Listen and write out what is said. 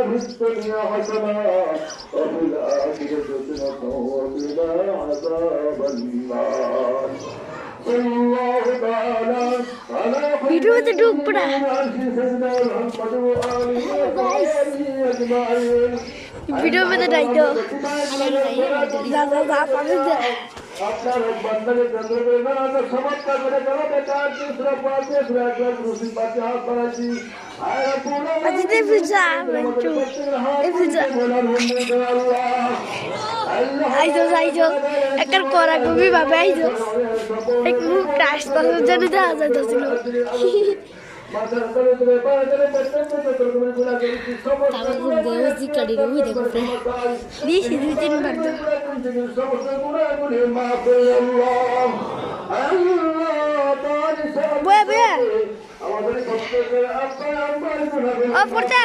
في الدنيا حسنة وفي الآخرة حسنة وقنا عذاب النار صلى الله تعالى على ভিডিওতে ডুব পড়া سيدنا محمد وآله وصحبه أجمعين ভিডিও পেতে নাই তো যা যা যা পাবে যা আপনার বন্ধনে চন্দ্রবেদনা সমস্ত করে গেল বেকার दूसरा पाते दूसरा दूसरी पाते हाथ बढ़ाती আজিতে পিজা মন্টু এ পিজা আইজো একর করা কবি ভাবে আইজো এক মুখ ক্রাশ করে জানি দা যাইতাছিল তারপর দেওজি কাটি রবি দেখো দিছি দুই তিনবার তো বয়া বয়া ও পড়তা